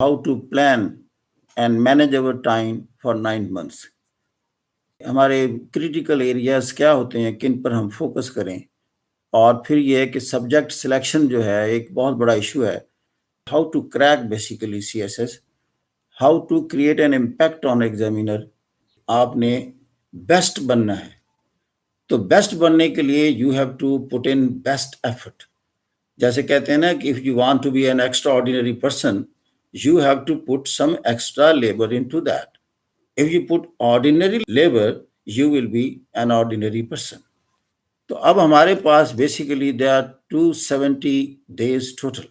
how to plan and manage our time for 9 months. ہمارے critical areas کیا ہوتے ہیں، کن پر ہم فوکس کریں، اور پھر یہ ہے کہ سبجیکٹ سلیکشن جو ہے ایک بہت بڑا ایشو ہے. How to crack basically CSS, how to create an impact on examiner. آپ نے بیسٹ بننا ہے، تو بیسٹ بننے کے لیے you have to put in best effort. جیسے کہتے ہیں نا کہ if you want to be an extraordinary person you have to put some extra labour into that. If you put ordinary labor, you will be an ordinary person. تو اب ہمارے پاس basically there are 270 days total،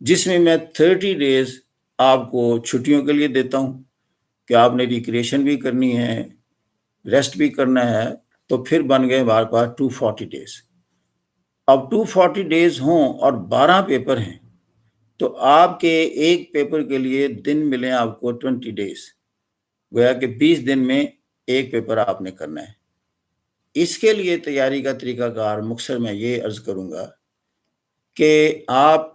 جس میں 30 days آپ کو چھٹیوں کے لیے دیتا ہوں کہ آپ نے ریکریشن بھی کرنی ہے، ریسٹ بھی کرنا ہے، تو پھر بن گئے ہمارے پاس 240 days. اب 240 days ہوں اور 12 پیپر ہیں تو آپ کے ایک پیپر کے لیے دن ملیں آپ کو 20 days، گویا کہ 20 دن میں ایک پیپر آپ نے کرنا ہے. اس کے لیے تیاری کا طریقہ کار مختصر میں یہ عرض کروں گا کہ آپ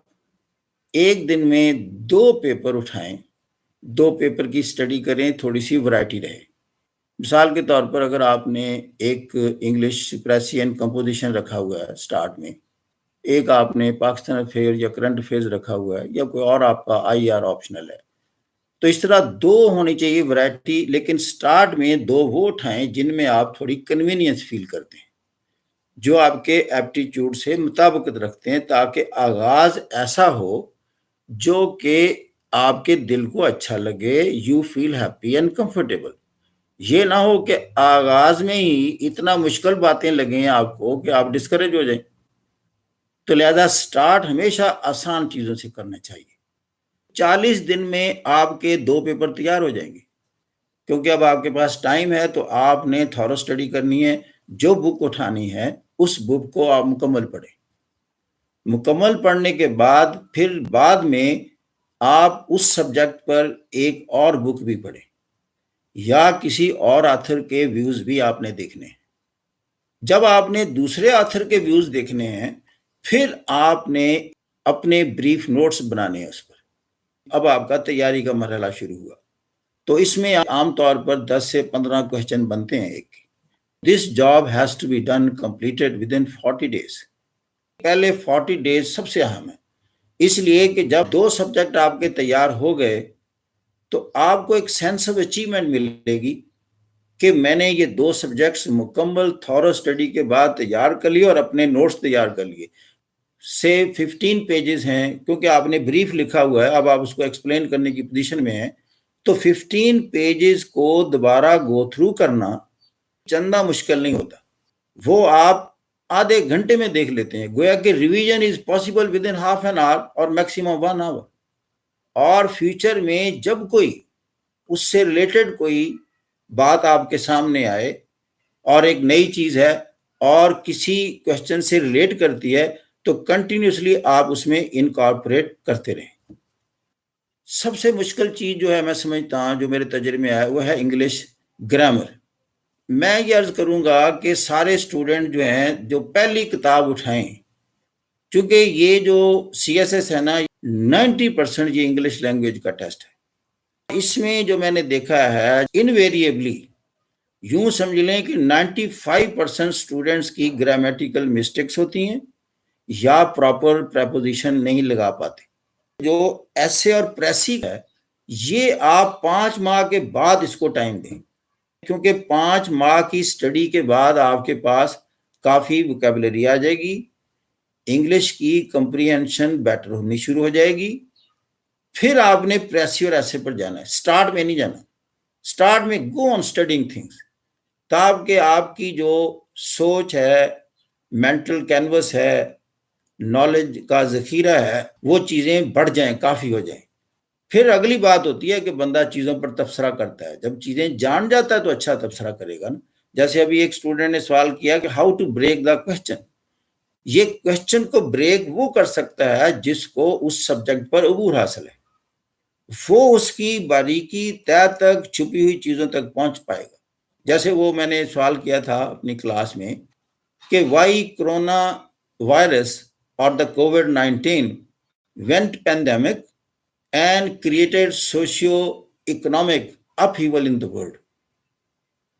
ایک دن میں 2 پیپر اٹھائیں، 2 پیپر کی اسٹڈی کریں، تھوڑی سی ورائٹی رہے. مثال کے طور پر اگر آپ نے ایک انگلش پریسی اینڈ کمپوزیشن رکھا ہوا ہے اسٹارٹ میں، ایک آپ نے پاکستان افیئر یا کرنٹ افیئرز رکھا ہوا ہے، یا کوئی اور آپ کا IR آپشنل ہے، تو اس طرح 2 ہونی چاہیے ورائٹی. لیکن سٹارٹ میں 2 وہ اٹھائیں جن میں آپ تھوڑی کنوینئنس فیل کرتے ہیں، جو آپ کے ایپٹیچیوڈ سے مطابقت رکھتے ہیں، تاکہ آغاز ایسا ہو جو کہ آپ کے دل کو اچھا لگے، you feel happy and comfortable. یہ نہ ہو کہ آغاز میں ہی اتنا مشکل باتیں لگیں آپ کو کہ آپ ڈسکریج ہو جائیں. تو لہذا سٹارٹ ہمیشہ آسان چیزوں سے کرنا چاہیے. 40 دن میں آپ کے 2 پیپر تیار ہو جائیں گے، کیونکہ اب آپ کے پاس ٹائم ہے. تو آپ نے تھورو اسٹڈی کرنی ہے، جو بک اٹھانی ہے اس بک کو آپ مکمل پڑھیں. مکمل پڑھنے کے بعد پھر بعد میں آپ اس سبجیکٹ پر ایک اور بک بھی پڑھیں، یا کسی اور آتھر کے ویوز بھی آپ نے دیکھنے ہیں. جب آپ نے دوسرے آتھر کے ویوز دیکھنے ہیں پھر آپ نے اپنے بریف نوٹس بنانے ہیں اس پر. اب آپ کا تیاری کا مرحلہ شروع ہوا. تو اس میں عام طور پر 10 سے 15 کوشچن بنتے ہیں ایک. This job has to be done completed within 40 days. پہلے 40 days سب سے اہم ہے، اس لیے کہ جب 2 سبجیکٹ آپ کے تیار ہو گئے تو آپ کو ایک سینس آف اچیومنٹ ملے گی کہ میں نے یہ 2 سبجیکٹس مکمل تھورو اسٹڈی کے بعد تیار کر لیے اور اپنے نوٹس تیار کر لیے. سے 15 پیجز ہیں، کیونکہ آپ نے بریف لکھا ہوا ہے، اب آپ اس کو ایکسپلین کرنے کی پوزیشن میں ہیں، تو 15 پیجز کو دوبارہ گو تھرو کرنا چندہ مشکل نہیں ہوتا. وہ آپ آدھے گھنٹے میں دیکھ لیتے ہیں. گویا کہ revision is possible with in half an hour اور میکسیمم 1 hour. اور فیوچر میں جب کوئی اس سے ریلیٹڈ کوئی بات آپ کے سامنے آئے اور ایک نئی چیز ہے اور کسی کوشچن سے ریلیٹ کرتی ہے تو کنٹینیوسلی آپ اس میں انکارپوریٹ کرتے رہیں. سب سے مشکل چیز جو ہے میں سمجھتا ہوں، جو میرے تجربے میں آیا، وہ ہے انگلش گرامر. میں یہ عرض کروں گا کہ سارے اسٹوڈنٹ جو ہیں جو پہلی کتاب اٹھائیں، چونکہ یہ جو CSS ہے نا 90% یہ انگلش لینگویج کا ٹیسٹ ہے. اس میں جو میں نے دیکھا ہے انویریبلی یوں سمجھ لیں کہ 95% اسٹوڈنٹس کی گرامیٹیکل مسٹیکس ہوتی ہیں یا پراپر پریپوزیشن نہیں لگا پاتے. جو ایسے اور پریسی ہے یہ آپ 5 ماہ کے بعد اس کو ٹائم دیں، کیونکہ 5 ماہ کی سٹڈی کے بعد آپ کے پاس کافی ووکیبلری آ جائے گی، انگلش کی کمپریہنشن بیٹر ہونی شروع ہو جائے گی. پھر آپ نے پریسی اور ایسے پر جانا ہے، سٹارٹ میں نہیں جانا. سٹارٹ میں گو آن اسٹڈنگ تھنگس، تاکہ آپ کی جو سوچ ہے، مینٹل کینوس ہے، نالج کا ذخیرہ ہے، وہ چیزیں بڑھ جائیں، کافی ہو جائیں. پھر اگلی بات ہوتی ہے کہ بندہ چیزوں پر تبصرہ کرتا ہے. جب چیزیں جان جاتا ہے تو اچھا تبصرہ کرے گا نا. جیسے ابھی ایک اسٹوڈنٹ نے سوال کیا کہ how to break the question. یہ کوشچن کو بریک وہ کر سکتا ہے جس کو اس سبجیکٹ پر عبور حاصل ہے، وہ اس کی باریکی تہ تک چھپی ہوئی چیزوں تک پہنچ پائے گا. جیسے وہ میں نے سوال کیا تھا اپنی کلاس میں کہ وائی کرونا وائرس اور دا COVID-19 went pandemic and created socio-economic upheaval in the world.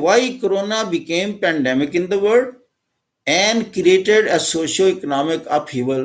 why corona became pandemic in the world and created a socio-economic upheaval.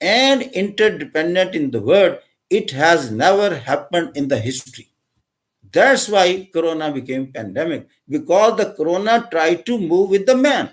and interdependent in the world. It has never happened in the history. That's why corona became pandemic, because the corona tried to move with the man.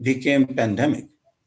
became pandemic.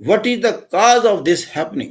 What is the cause of this happening?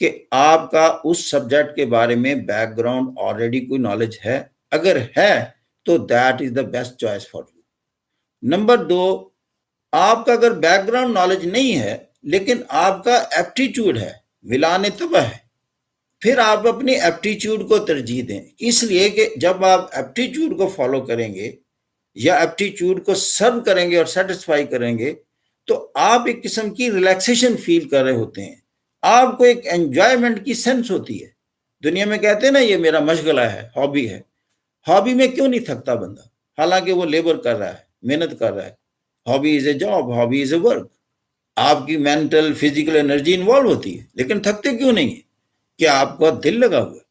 کہ آپ کا اس subject کے بارے میں back ground already کوئی knowledge ہے. اگر ہے تو that is the best choice for you. Number 2، آپ کا اگر بیک گراؤنڈ نالج نہیں ہے لیکن آپ کا ایپٹیچیوڈ ہے، ملان طبع ہے، پھر آپ اپنی ایپٹیچیوڈ کو ترجیح دیں. اس لیے کہ جب آپ ایپٹیچیوڈ کو فالو کریں گے یا ایپٹیچیوڈ کو سرو کریں گے اور سیٹسفائی کریں گے تو آپ ایک قسم کی ریلیکسیشن فیل کر رہے ہوتے ہیں، آپ کو ایک انجوائمنٹ کی سینس ہوتی ہے. دنیا میں کہتے ہیں نا یہ میرا مشغلہ ہے، ہابی ہے. ہابی میں کیوں نہیں تھکتا بندہ، حالانکہ وہ لیبر کر رہا ہے، محنت کر رہا ہے. Hobby is a job, hobby is a work. آپ کی مینٹل فزیکل انرجی انوالو ہوتی ہے، لیکن تھکتے کیوں نہیں ہے؟ کہ آپ کا دل لگا ہوا ہے.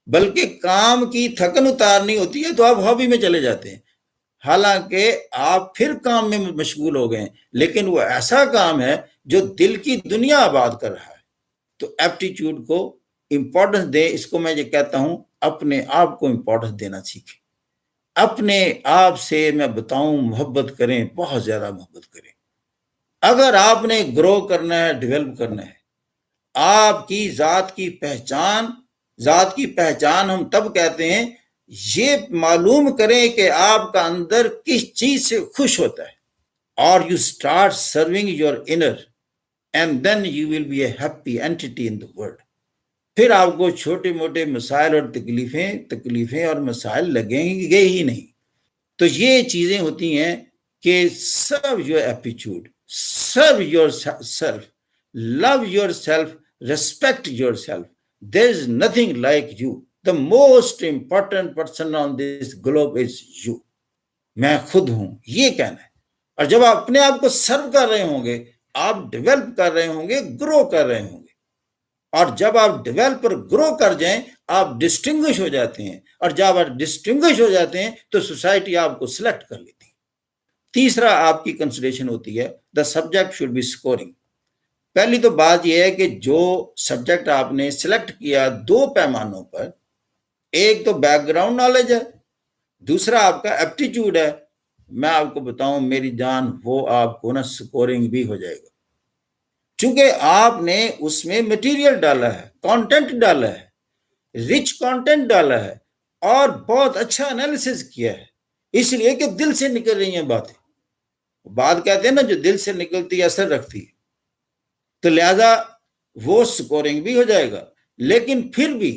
بلکہ کام کی تھکن اتارنی ہوتی ہے تو آپ ہابی میں چلے جاتے ہیں، حالانکہ آپ پھر کام میں مشغول ہو گئے ہیں، لیکن وہ ایسا کام ہے جو دل کی دنیا آباد کر رہا ہے. تو ایپٹیچیوڈ کو امپورٹنس دیں. اس کو میں یہ کہتا ہوں اپنے آپ کو امپورٹنس دینا سیکھیں. اپنے آپ سے میں بتاؤں محبت کریں، بہت زیادہ محبت کریں. اگر آپ نے گرو کرنا ہے، ڈیولپ کرنا ہے، آپ کی ذات کی پہچان ہم تب کہتے ہیں یہ معلوم کریں کہ آپ کا اندر کس چیز سے خوش ہوتا ہے. اور you start serving your inner and then you will be a happy entity in the world. پھر آپ کو چھوٹے موٹے مسائل اور تکلیفیں اور مسائل لگیں گے ہی نہیں. تو یہ چیزیں ہوتی ہیں کہ serve your aptitude, serve yourself, love yourself, respect yourself. There is nothing like you. The most important person on this globe is you. میں خود ہوں، یہ کہنا ہے. اور جب آپ اپنے آپ کو سرو کر رہے ہوں گے، آپ ڈیولپ کر رہے ہوں گے، گرو کر رہے ہوں گے. اور جب آپ ڈیولپ اور گرو کر جائیں آپ ڈسٹنگوش ہو جاتے ہیں، اور جب آپ ڈسٹنگوش ہو جاتے ہیں تو سوسائٹی آپ کو سلیکٹ کر لیتی ہے. تیسرا آپ کی کنسیڈریشن ہوتی ہے the subject should be scoring. پہلی تو بات یہ ہے کہ جو سبجیکٹ آپ نے سلیکٹ کیا دو پیمانوں پر، ایک تو بیک گراؤنڈ نالج ہے، دوسرا آپ کا ایپٹیچیوڈ ہے. میں آپ کو بتاؤں میری جان، وہ آپ کو نا سکورنگ بھی ہو جائے گا، چونکہ آپ نے اس میں مٹیریل ڈالا ہے، کانٹینٹ ڈالا ہے، رچ کانٹینٹ ڈالا ہے، اور بہت اچھا انالیسس کیا ہے. اس لیے کہ دل سے نکل رہی ہیں باتیں. بات کہتے ہیں نا جو دل سے نکلتی ہے اثر رکھتی ہے. تو لہذا وہ سکورنگ بھی ہو جائے گا. لیکن پھر بھی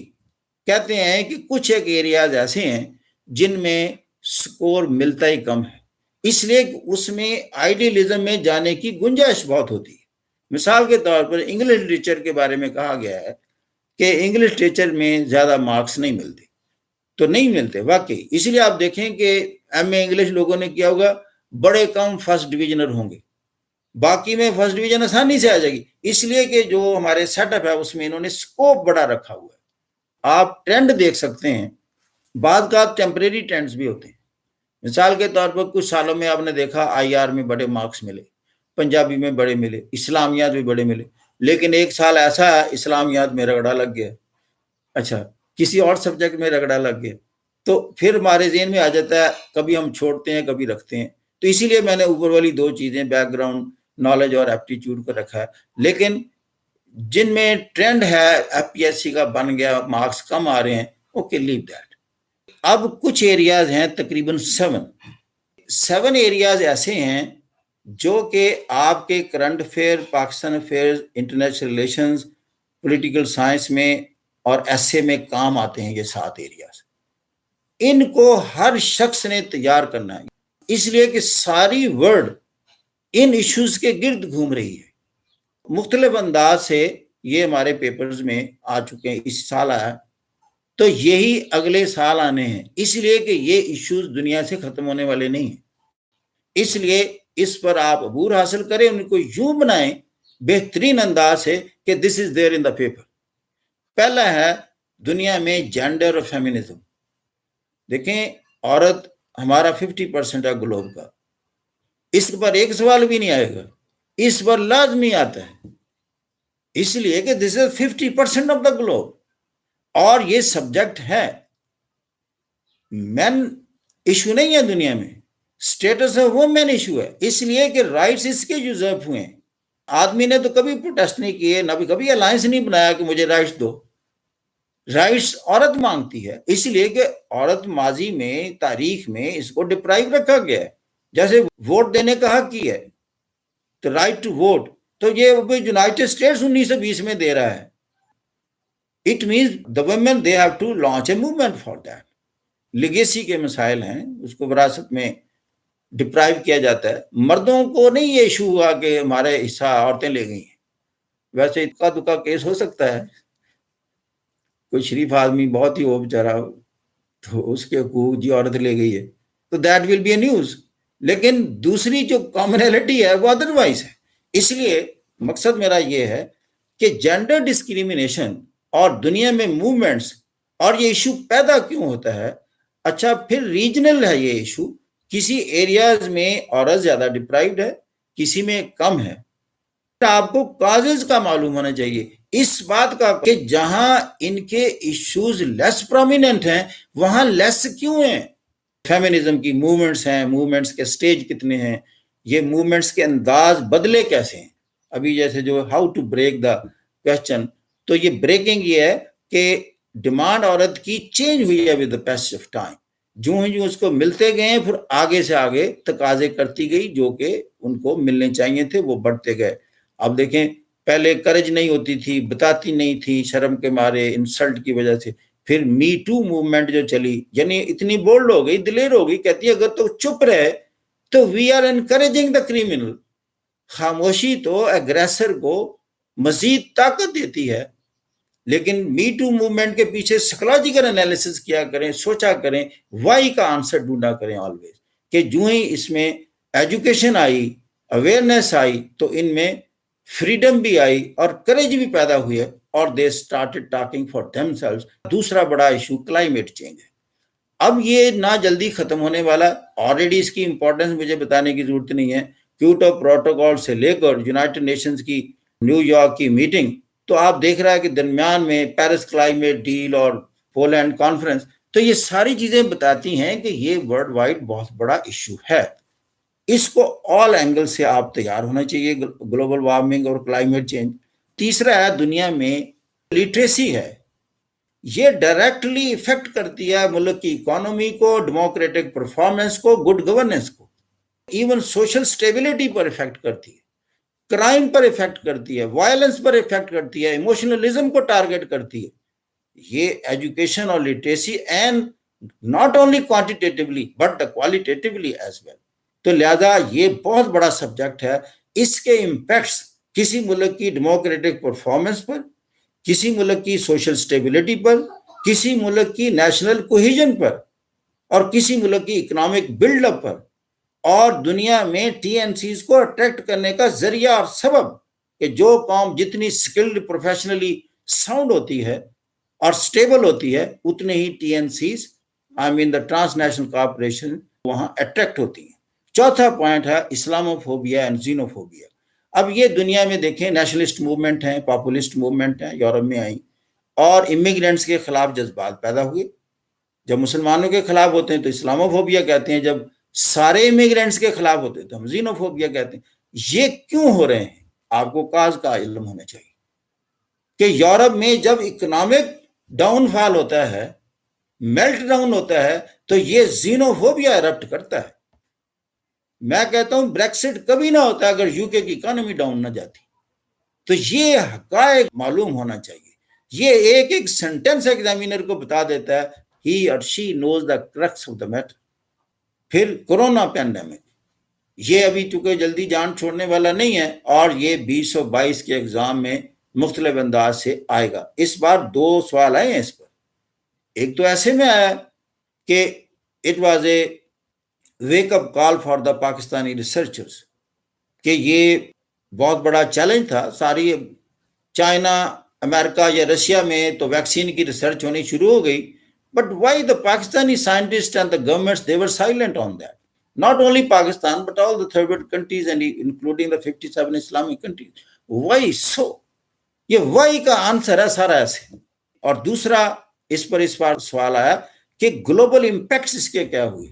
کہتے ہیں کہ کچھ ایک ایریاز ایسے ہیں جن میں سکور ملتا ہی کم ہے، اس لیے کہ اس میں آئیڈیلزم میں جانے کی گنجائش بہت ہوتی ہے. مثال کے طور پر انگلش لٹریچر کے بارے میں کہا گیا ہے کہ انگلش لٹریچر میں زیادہ مارکس نہیں ملتے. تو نہیں ملتے واقعی. اس لیے آپ دیکھیں کہ ایم اے انگلش لوگوں نے کیا ہوگا، بڑے کم فرسٹ ڈویژنر ہوں گے، باقی میں فرسٹ ڈویژن آسانی سے آ جائے گی. اس لیے کہ جو ہمارے سیٹ اپ ہے اس میں انہوں نے سکوپ بڑا رکھا ہوا ہے. آپ ٹرینڈ دیکھ سکتے ہیں، بعض کا ٹیمپریری ٹرینڈز بھی ہوتے ہیں. مثال کے طور پر کچھ سالوں میں آپ نے دیکھا آئی آر میں بڑے مارکس ملے، پنجابی میں بڑے ملے، اسلامیات بھی بڑے ملے. لیکن ایک سال ایسا ہے اسلامیات میں رگڑا لگ گیا، اچھا کسی اور سبجیکٹ میں رگڑا لگ گیا. تو پھر ہمارے ذہن میں آ جاتا ہے، کبھی ہم چھوڑتے ہیں کبھی رکھتے ہیں. تو اسی لیے میں نے اوپر والی دو چیزیں بیک گراؤنڈ نالج اور ایپٹیچیوڈ کو رکھا ہے. لیکن جن میں ٹرینڈ ہے ایف پی ایس سی کا بن گیا، مارکس کم آ رہے ہیں، اوکے لیو دیٹ. اب کچھ ایریاز ہیں تقریباً 7 ایریاز ایسے ہیں جو کہ آپ کے current affair, Pakistan affairs, international relations, political science میں اور ایسے میں کام آتے ہیں. یہ 7 ایریاز ان کو ہر شخص نے تیار کرنا ہے، اس لیے کہ ساری ورلڈ ان ایشوز کے گرد گھوم رہی ہے. مختلف انداز سے یہ ہمارے پیپرز میں آ چکے ہیں، اس سال آیا تو یہی اگلے سال آنے ہیں. اس لیے کہ یہ ایشوز دنیا سے ختم ہونے والے نہیں ہیں. اس لیے اس پر آپ عبور حاصل کریں، ان کو یوں بنائیں بہترین انداز سے کہ دس is there in the paper. پہلا ہے دنیا میں جینڈر اور فیمنزم. دیکھیں عورت ہمارا 50% ہے گلوب کا، اس پر ایک سوال بھی نہیں آئے گا، اس پر لازمی آتا ہے. اس لیے کہ دس از 50% آف دا گلوب. اور یہ سبجیکٹ ہے، مین ایشو نہیں ہے دنیا میں، اسٹیٹس ہے وہ مین ایشو ہے. اس لیے کہ رائٹس اس کے یوزرف ہوئے ہیں. آدمی نے تو کبھی پروٹیسٹ نہیں کیے، نہ کبھی الائنس نہیں بنایا کہ مجھے رائٹس دو. رائٹس عورت مانگتی ہے، اس لیے کہ عورت ماضی میں تاریخ میں اس کو ڈپرائیو رکھا گیا ہے. جیسے ووٹ دینے کا حق کی ہے، تو رائٹ ٹو ووٹ تو یہ یونائٹڈ اسٹیٹس 1920 میں دے رہا ہے. It means the women they have to launch a movement for that. Legacy کے مسائل ہیں، اس کو وراثت میں ڈپرائیو کیا جاتا ہے. مردوں کو نہیں یہ ایشو ہوا کہ ہمارے حصہ عورتیں لے گئی ہیں. ویسے اکا دکا کیس ہو سکتا ہے، کوئی شریف آدمی بہت ہی ہو بیچارہ تو اس کے حقوق جی عورت لے گئی ہے تو that will be a news. لیکن دوسری جو کامنلٹی ہے وہ ادروائز ہے. اس لیے مقصد میرا یہ ہے کہ جینڈر ڈسکریمنیشن اور دنیا میں موومنٹس اور یہ ایشو پیدا کیوں ہوتا ہے. اچھا پھر ریجنل ہے یہ ایشو، کسی ایریاز میں عورت زیادہ ڈپرائیوڈ ہے، کسی میں کم ہے. آپ کو کازز کا معلوم ہونا چاہیے اس بات کا کہ جہاں ان کے ایشوز لیس پرومیننٹ ہیں وہاں لیس کیوں ہیں. فیمنزم کی موومنٹس ہیں، موومنٹس کے سٹیج کتنے ہیں، یہ موومنٹس کے انداز بدلے کیسے ہیں. ابھی جیسے جو how to break the question, تو یہ بریکنگ یہ ہے کہ ڈیمانڈ عورت کی چینج ہوئی ہے with the passage of time. جو اس کو ملتے گئے پھر آگے سے آگے تقاضے کرتی گئی جو کہ ان کو ملنے چاہیے تھے وہ بڑھتے گئے. اب دیکھیں پہلے کرج نہیں ہوتی تھی، بتاتی نہیں تھی شرم کے مارے، انسلٹ کی وجہ سے. پھر می ٹو موومنٹ جو چلی، یعنی اتنی بولڈ ہو گئی، دلیر ہو گئی، کہتی ہے اگر تو چپ رہے تو we are encouraging the criminal. خاموشی تو اگریسر کو مزید طاقت دیتی ہے. لیکن می ٹو موومنٹ کے پیچھے سائیکولوجیکل انالیسس کیا کریں، سوچا کریں، وائی کا آنسر ڈھونڈا کریں آلویز. کہ جو ہی اس میں ایجوکیشن آئی، اویئرنیس آئی، تو ان میں فریڈم بھی آئی اور کریج بھی پیدا ہوئی ہے، اور they started talking for them selves. دوسرا بڑا ایشو کلائمیٹ چینج ہے. اب یہ نہ جلدی ختم ہونے والا. آلریڈی اس کی امپورٹنس مجھے بتانے کی ضرورت نہیں ہے. کیوٹو پروٹوکول سے لے کر یونائٹڈ نیشنز کی نیو یارک کی میٹنگ، تو آپ دیکھ رہا ہے کہ درمیان میں پیرس کلائمیٹ ڈیل اور پولینڈ کانفرنس، تو یہ ساری چیزیں بتاتی ہیں کہ یہ ورلڈ وائڈ بہت بڑا ایشو ہے. اس کو آل اینگل سے آپ تیار ہونا چاہیے، گلوبل وارمنگ اور کلائمیٹ چینج. تیسرا ہے دنیا میں لٹریسی ہے. یہ ڈائریکٹلی افیکٹ کرتی ہے ملک کی اکانومی کو، ڈیموکریٹک پرفارمنس کو، گڈ گورننس کو. ایون سوشل سٹیبلٹی پر افیکٹ کرتی ہے، کرائم پر افیکٹ کرتی ہے، وائلنس پر افیکٹ کرتی ہے، ایموشنلزم کو ٹارگٹ کرتی ہے. یہ ایجوکیشن اور literacy, and not only quantitatively but qualitatively as well. تو لہذا یہ بہت بڑا سبجیکٹ ہے. اس کے امپیکٹس کسی ملک کی ڈیموکریٹک پرفارمنس پر، کسی ملک کی سوشل سٹیبلٹی پر، کسی ملک کی نیشنل کوہیژن پر، اور کسی ملک کی اکنامک بلڈ اپ پر، اور دنیا میں ٹی این سیز کو اٹریکٹ کرنے کا ذریعہ اور سبب. کہ جو قوم جتنی سکلڈ پروفیشنلی ساؤنڈ ہوتی ہے اور سٹیبل ہوتی ہے، اتنے ہی T N Cs I mean the transnational corporation وہاں اٹریکٹ ہوتی ہیں. چوتھا پوائنٹ ہے اسلاموفوبیا اینڈ زینوفوبیا. اب یہ دنیا میں دیکھیں نیشنلسٹ موومنٹ ہیں، پاپولسٹ موومنٹ ہیں، یورپ میں آئیں، اور امیگرینٹس کے خلاف جذبات پیدا ہوئے. جب مسلمانوں کے خلاف ہوتے ہیں تو اسلاموفوبیا کہتے ہیں، جب سارے امیگرینٹس کے خلاف ہوتے ہیں تو ہم زینوفوبیا کہتے ہیں. یہ کیوں ہو رہے ہیں؟ آپ کو کاز کا علم ہونا چاہیے کہ یورپ میں جب اکنامک ڈاؤن فال ہوتا ہے، میلٹ ڈاؤن ہوتا ہے، تو یہ زینوفوبیا ایرپٹ کرتا ہے. میں کہتا ہوں بریکسٹ کبھی نہ ہوتا اگر یو کے کی اکانومی ڈاؤن نہ جاتی. تو یہ حقائق معلوم ہونا چاہیے. یہ ایک ایک سینٹنس ایگزامینر کو بتا دیتا ہے. He or she knows the crux of the matter. پھر کورونا پینڈیمک، یہ ابھی چونکہ جلدی جان چھوڑنے والا نہیں ہے، اور یہ 2022 کے ایگزام میں مختلف انداز سے آئے گا. اس بار 2 سوال آئے ہیں اس پر. ایک تو ایسے میں آیا کہ it was a wake up call for the Pakistani researchers, کہ یہ بہت بڑا چیلنج تھا. ساری چائنا، امریکہ یا رشیا میں تو ویکسین کی ریسرچ ہونی شروع ہو گئی، but why the Pakistani scientist and the governments they were silent on that. Not only Pakistan, but all the third world countries and including the 57 Islamic countries. Why so? یہ why کا answer ہے سارا ایسے. اور دوسرا اس بار سوال آیا کہ گلوبل امپیکٹس اس کے کیا ہوئے.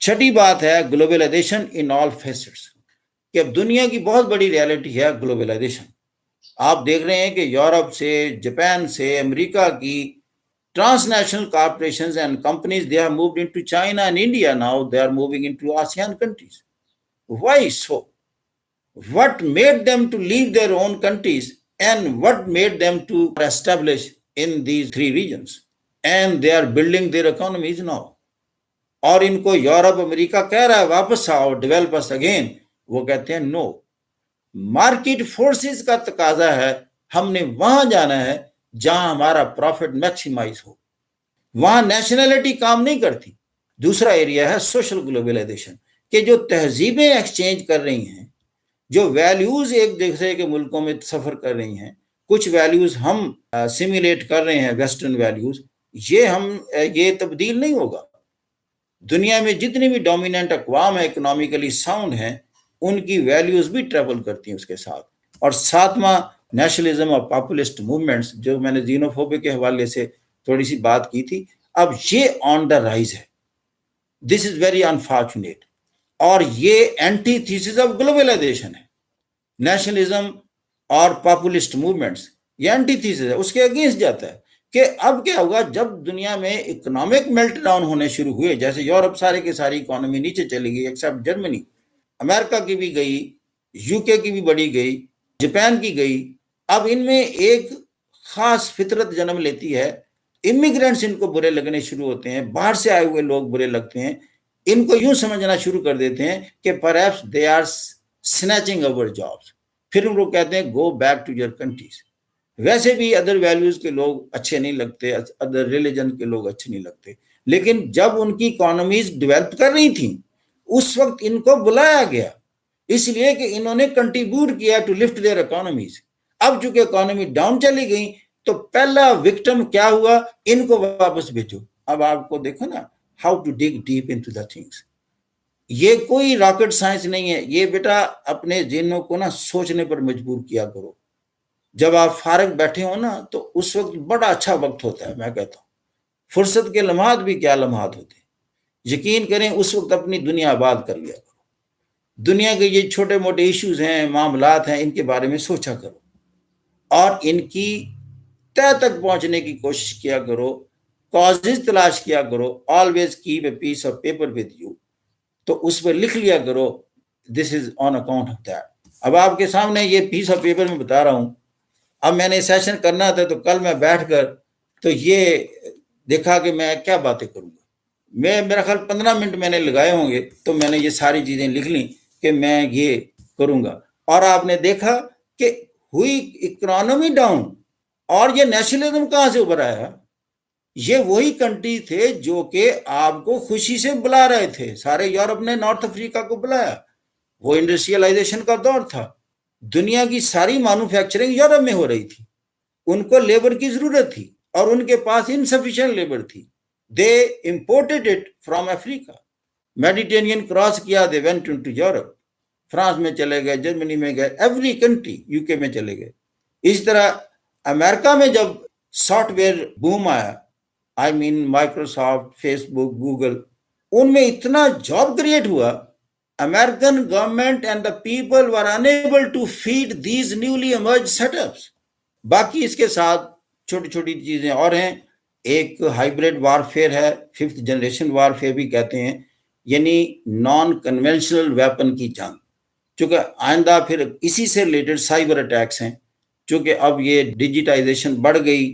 چھٹی بات ہے گلوبلائزیشن ان آل فیسٹس. کہ اب دنیا کی بہت بڑی ریالٹی ہے گلوبلائزیشن. آپ دیکھ رہے ہیں کہ یورپ سے، جاپان سے، امریکہ کی transnational corporations and companies they have moved into China and India now. They are moving into ASEAN countries. Why so? What made them to leave their own countries and what made them to establish in these three regions? And they are building their economies now. اور ان کو Europe امریکہ کہہ رہا ہے واپس آؤ، develop us again, وہ کہتے ہیں نو. مارکیٹ فورسز کا تقاضا ہے، ہم نے وہاں جانا ہے جہاں ہمارا پروفٹ میکسیمائز ہو. وہاں نیشنلٹی کام نہیں کرتی. دوسرا ایریا ہے سوشل گلوبلائزیشن، کہ جو تہذیبیں ایکسچینج کر رہی ہیں، جو ویلیوز ایک دوسرے کے ملکوں میں سفر کر رہی ہیں، کچھ ویلیوز ہم سیمیلیٹ کر رہے ہیں ویسٹرن ویلیوز، یہ تبدیل نہیں ہوگا. دنیا میں جتنی بھی ڈومیننٹ اقوام ہیں اکنامیکلی ساؤنڈ ہیں، ان کی ویلیوز بھی ٹریول کرتی ہیں اس کے ساتھ. اور ساتواں نیشنلزم اور پاپولسٹ موومنٹس، جو میں نے زینوفوبیا کے حوالے سے تھوڑی سی بات کی تھی، اب یہ آن دا رائز ہے. دس از ویری انفارچونیٹ. اور یہ اینٹی تھیسس آف گلوبلائزیشن ہے. نیشنلزم اور پاپولسٹ موومنٹس یہ اینٹی تھیسس ہے، اس کے اگینسٹ جاتا ہے. کہ اب کیا ہوگا جب دنیا میں اکنامک میلٹ ڈاؤن ہونے شروع ہوئے، جیسے یورپ سارے کی ساری اکانومی نیچے چلی گئی ایکسیپٹ جرمنی، امریکہ کی بھی گئی، یو کے کی بھی بڑی گئی، جاپان کی گئی. اب ان میں ایک خاص فطرت جنم لیتی ہے. امیگرینٹس ان کو برے لگنے شروع ہوتے ہیں، باہر سے آئے ہوئے لوگ برے لگتے ہیں. ان کو یوں سمجھنا شروع کر دیتے ہیں کہ perhaps they are snatching our jobs. پھر ان کو کہتے ہیں go back to your countries. ویسے بھی ادر ویلیوز کے لوگ اچھے نہیں لگتے، ادر ریلیجن کے لوگ اچھے نہیں لگتے. لیکن جب ان کی اکانومیز ڈیولپ کر رہی تھیں، اس وقت ان کو بلایا گیا، اس لیے کہ انہوں نے کنٹریبیوٹ کیا ٹو لفٹ دیئر اکانومیز. اب چونکہ اکانومی ڈاؤن چلی گئی تو پہلا وکٹم کیا ہوا، ان کو واپس بھیجو. اب آپ کو دیکھو نا how to dig deep into the things. یہ کوئی راکٹ سائنس نہیں ہے، یہ بیٹا اپنے ذہنوں کو نا سوچنے پر مجبور کیا کرو. جب آپ فارغ بیٹھے ہو نا تو اس وقت بڑا اچھا وقت ہوتا ہے. میں کہتا ہوں فرصت کے لمحات بھی کیا لمحات ہوتے ہیں. یقین کریں اس وقت اپنی دنیا آباد کر لیا کرو. دنیا کے یہ چھوٹے موٹے ایشوز ہیں، معاملات ہیں، ان کے بارے میں سوچا کرو اور ان کی تہ تک پہنچنے کی کوشش کیا کرو. کازز تلاش کیا کرو. Always keep a piece of paper with you. تو اس پہ لکھ لیا کرو this is on account of that. اب آپ کے سامنے یہ پیس آف پیپر میں بتا رہا ہوں. اب میں نے سیشن کرنا تھا تو کل میں بیٹھ کر تو یہ دیکھا کہ میں کیا باتیں کروں گا. میرا خیال 15 منٹ میں نے لگائے ہوں گے تو میں نے یہ ساری چیزیں لکھ لیں کہ میں یہ کروں گا. اور آپ نے دیکھا کہ ہوئی اکانومی ڈاؤن اور یہ نیشنلزم کہاں سے ابھر آیا. یہ وہی کنٹری تھے جو کہ آپ کو خوشی سے بلا رہے تھے. سارے یورپ نے نارتھ افریقہ کو بلایا. وہ انڈسٹریلائزیشن کا دور تھا. دنیا کی ساری مینوفیکچرنگ یورپ میں ہو رہی تھی. ان کو لیبر کی ضرورت تھی اور ان کے پاس انسفیشینٹ لیبر تھی. They imported it from Africa. Mediterranean cross کیا، they went into Europe. France میں چلے گئے، جرمنی میں گئے، ایوری کنٹری، یو کے میں چلے گئے. اس طرح امریکہ میں جب سافٹ ویئر بوم آیا، آئی مین مائکروسافٹ، فیس بک، گوگل، ان میں اتنا جاب کریٹ ہوا. American government and the people were unable to feed these newly emerged setups. باقی اس کے ساتھ چھوٹی چھوٹی چیزیں اور ہیں. ایک ہائیبریڈ وارفیئر ہے، 5th جنریشن وارفیئر بھی کہتے ہیں، یعنی نان کنونشنل ویپن کی جنگ. چونکہ آئندہ پھر اسی سے ریلیٹڈ سائبر اٹیکس ہیں. چونکہ اب یہ ڈیجیٹائزیشن بڑھ گئی،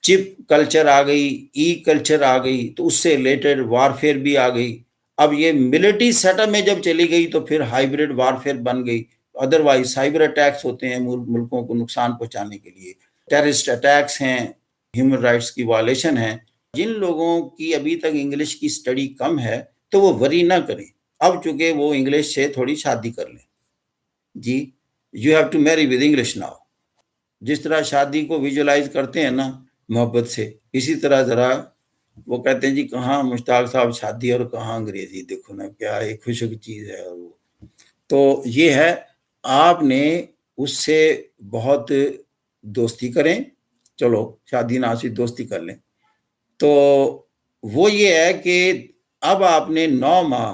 چپ کلچر آ گئی، ای کلچر آ گئی، تو اس سے ریلیٹڈ وارفیئر بھی آ گئی. اب یہ ملٹری سیٹ اپ میں جب چلی گئی تو پھر ہائیبریڈ وارفیئر بن گئی. ادروائز سائبر اٹیکس ہوتے ہیں ملکوں کو نقصان پہنچانے کے لیے. ٹیررسٹ اٹیکس ہیں، ہیومن رائٹس کی وائلیشن ہیں. جن لوگوں کی ابھی تک انگلش کی سٹڈی کم ہے تو وہ وری نہ کریں. اب چونکہ وہ انگلش سے تھوڑی شادی کر لیں. جی you have to marry with English now. جس طرح شادی کو ویژولائز کرتے ہیں نا محبت سے، اسی طرح ذرا وہ کہتے ہیں جی کہاں مشتاق صاحب شادی اور کہاں انگریزی، دیکھو نا کیا ایک خوشک چیز ہے. وہ تو یہ ہے، آپ نے اس سے بہت دوستی کریں. چلو شادی ناسی دوستی کر لیں. تو وہ یہ ہے کہ اب آپ نے 9 ماہ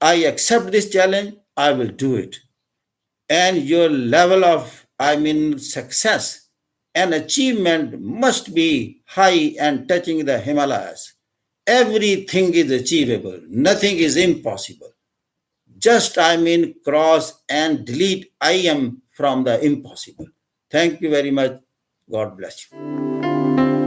I accept this challenge, I will do it. And your level of, success and achievement must be high and touching the Himalayas. Everything is achievable, nothing is impossible. Just, cross and delete I am from the impossible. Thank you very much. God bless you.